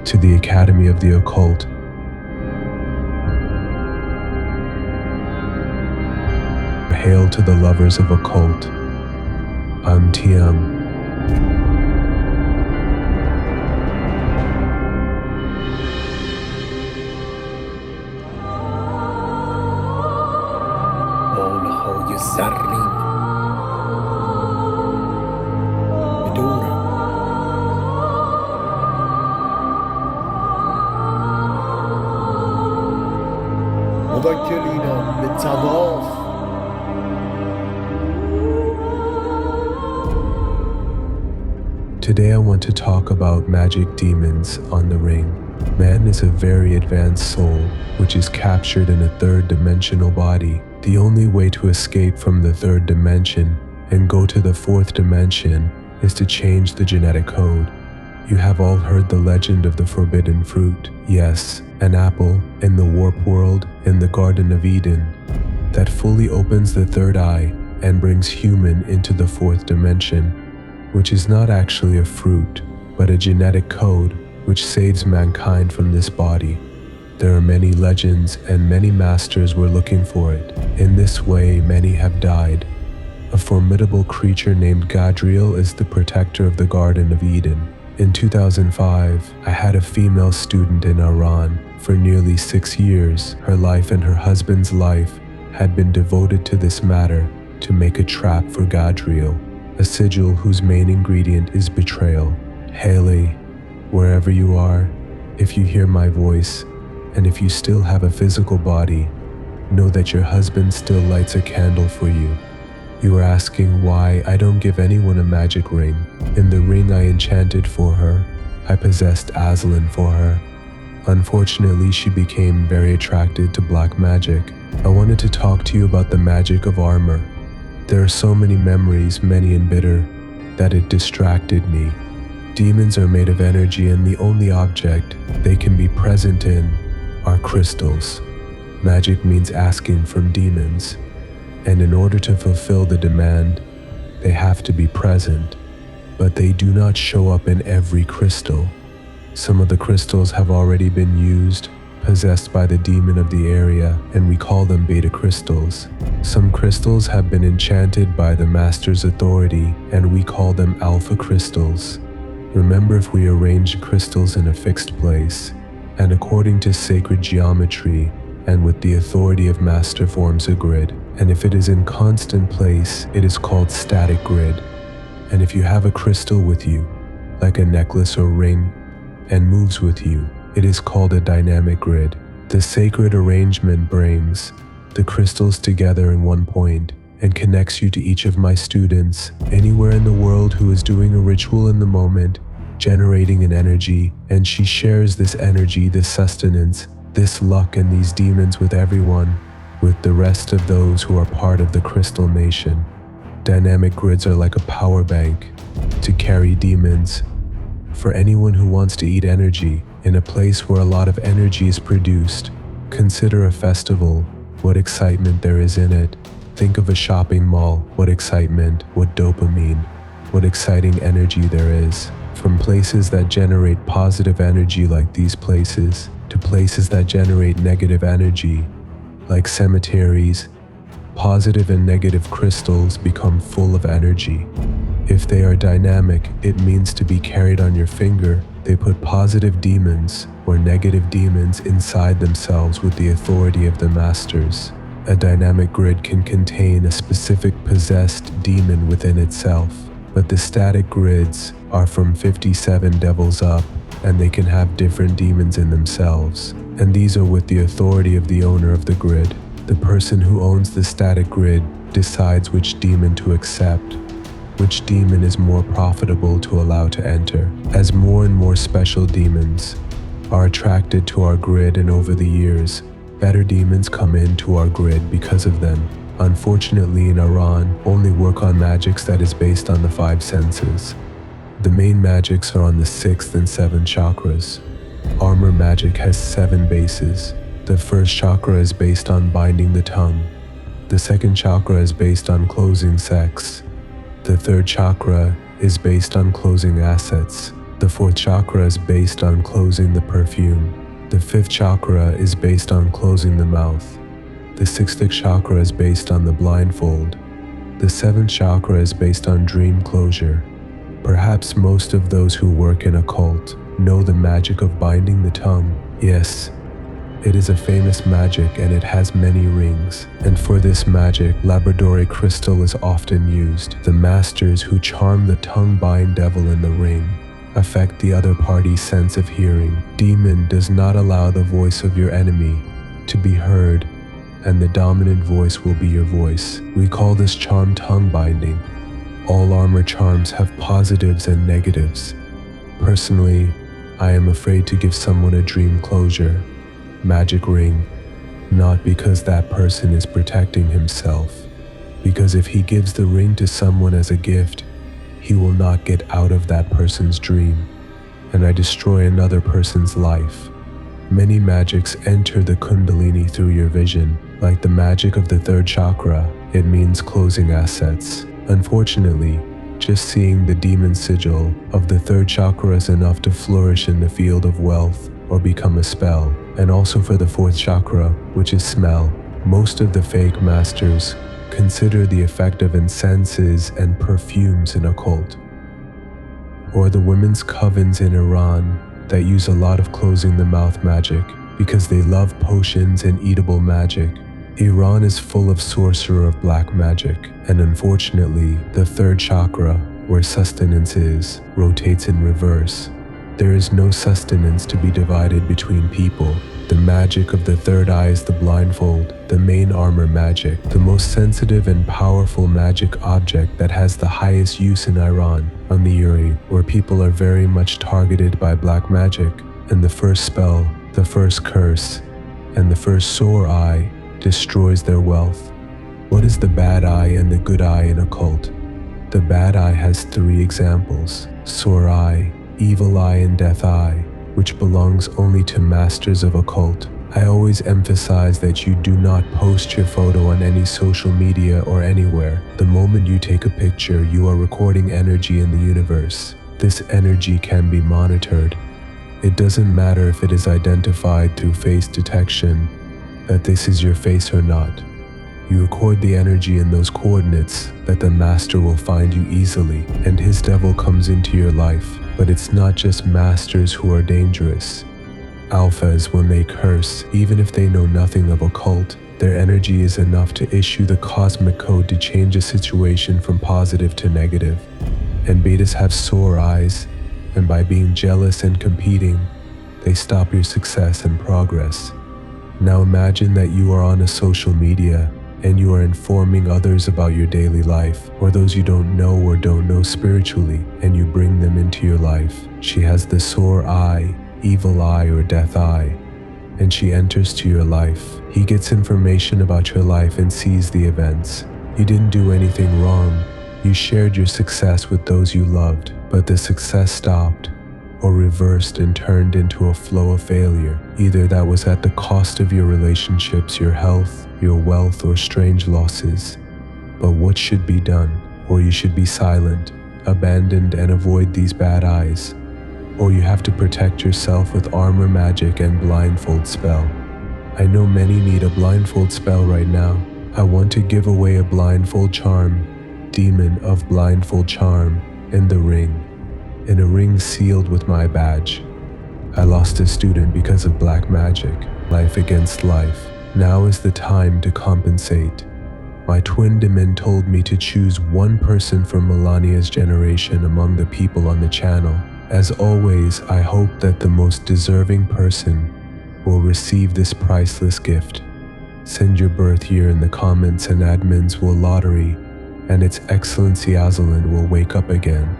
to the Academy of the Occult. Hail to the lovers of Occult. I'm Theiam. مولهای زرین به دورم موکلینم به طواف. Today I want to talk about magic demons on the ring. Man is a very advanced soul, which is captured in a third-dimensional body. The only way to escape from the third dimension and go to the fourth dimension is to change the genetic code. You have all heard the legend of the forbidden fruit. Yes, an apple in the warp world in the Garden of Eden that fully opens the third eye and brings human into the fourth dimension, which is not actually a fruit, but a genetic code which saves mankind from this body. There are many legends and many masters were looking for it. In this way, many have died. A formidable creature named Gadriel is the protector of the Garden of Eden. In 2005, I had a female student in Iran. For nearly 6 years, her life and her husband's life had been devoted to this matter to make a trap for Gadriel, a sigil whose main ingredient is betrayal. Haley, wherever you are, if you hear my voice, and if you still have a physical body, know that your husband still lights a candle for you. You are asking why I don't give anyone a magic ring. In the ring I enchanted for her, I possessed Aslan for her. Unfortunately, she became very attracted to black magic. I wanted to talk to you about the magic of armor. There are so many memories, many and bitter, that it distracted me. Demons are made of energy, and the only object they can be present in are crystals. Magic means asking from demons, and in order to fulfill the demand, they have to be present, but they do not show up in every crystal. Some of the crystals have already been used, possessed by the demon of the area, and we call them beta crystals. Some crystals have been enchanted by the master's authority, and we call them alpha crystals. Remember, if we arrange crystals in a fixed place, and according to sacred geometry, and with the authority of master forms a grid, and if it is in constant place, it is called static grid. And if you have a crystal with you, like a necklace or ring, and moves with you, it is called a dynamic grid. The sacred arrangement brings the crystals together in one point and connects you to each of my students anywhere in the world who is doing a ritual in the moment, generating an energy, and she shares this energy, this sustenance, this luck and these demons with everyone, with the rest of those who are part of the crystal nation. Dynamic grids are like a power bank to carry demons. For anyone who wants to eat energy in a place where a lot of energy is produced, consider a festival, what excitement there is in it. Think of a shopping mall, what excitement, what dopamine, what exciting energy there is. From places that generate positive energy like these places, to places that generate negative energy, like cemeteries, positive and negative crystals become full of energy. If they are dynamic, it means to be carried on your finger. They put positive demons or negative demons inside themselves with the authority of the masters. A dynamic grid can contain a specific possessed demon within itself, but the static grids are from 57 devils up, and they can have different demons in themselves, and these are with the authority of the owner of the grid. The person who owns the static grid decides which demon to accept, which demon is more profitable to allow to enter. As more and more special demons are attracted to our grid, and over the years, better demons come into our grid because of them. Unfortunately, in Iran, only work on magics that is based on the 5 senses. The main magics are on the 6th and 7th chakras. Armor magic has 7 bases. The first chakra is based on binding the tongue. The second chakra is based on closing sex. The third chakra is based on closing assets. The fourth chakra is based on closing the perfume. The fifth chakra is based on closing the mouth. The sixth chakra is based on the blindfold. The seventh chakra is based on dream closure. Perhaps most of those who work in occult know the magic of binding the tongue. Yes, it is a famous magic and it has many rings. And for this magic, labradorite crystal is often used. The masters who charm the tongue-bind devil in the ring affect the other party's sense of hearing. Demon does not allow the voice of your enemy to be heard, and the dominant voice will be your voice. We call this charm tongue binding. All armor charms have positives and negatives. Personally, I am afraid to give someone a dream closure, magic ring, not because that person is protecting himself, because if he gives the ring to someone as a gift, he will not get out of that person's dream, and I destroy another person's life. Many magics enter the Kundalini through your vision. Like the magic of the third chakra, it means closing assets. Unfortunately, just seeing the demon sigil of the third chakra is enough to flourish in the field of wealth or become a spell. And also for the fourth chakra, which is smell. Most of the fake masters consider the effect of incenses and perfumes in occult, or the women's covens in Iran that use a lot of closing the mouth magic because they love potions and eatable magic. Iran is full of sorcerer of black magic, and unfortunately, the third chakra, where sustenance is, rotates in reverse. There is no sustenance to be divided between people. The magic of the third eye is the blindfold, the main armor magic, the most sensitive and powerful magic object that has the highest use in Iran, on the Uri, where people are very much targeted by black magic. And the first spell, the first curse, and the first sore eye destroys their wealth. What is the bad eye and the good eye in occult? The bad eye has 3 examples: sore eye, evil eye, and death eye, which belongs only to masters of occult. I always emphasize that you do not post your photo on any social media or anywhere. The moment you take a picture, you are recording energy in the universe. This energy can be monitored. It doesn't matter if it is identified through face detection, that this is your face or not. You record the energy in those coordinates that the master will find you easily, and his devil comes into your life. But it's not just masters who are dangerous. Alphas, when they curse, even if they know nothing of occult, their energy is enough to issue the cosmic code to change a situation from positive to negative. And betas have sore eyes, and by being jealous and competing, they stop your success and progress. Now imagine that you are on a social media and you are informing others about your daily life, or those you don't know or don't know spiritually, and you bring them into your life. She has the sore eye, evil eye, or death eye, and she enters to your life. He gets information about your life and sees the events. You didn't do anything wrong. You shared your success with those you loved, but the success stopped or reversed and turned into a flow of failure. Either that was at the cost of your relationships, your health, your wealth, or strange losses. But what should be done? Or you should be silent, abandoned, and avoid these bad eyes. Or you have to protect yourself with armor magic and blindfold spell. I know many need a blindfold spell right now. I want to give away a blindfold charm, demon of blindfold charm, in the ring. In a ring sealed with my badge. I lost a student because of black magic. Life against life. Now is the time to compensate. My twin demon told me to choose one person from Melania's generation among the people on the channel. As always, I hope that the most deserving person will receive this priceless gift. Send your birth year in the comments and admins will lottery, and Its Excellency Azalin will wake up again.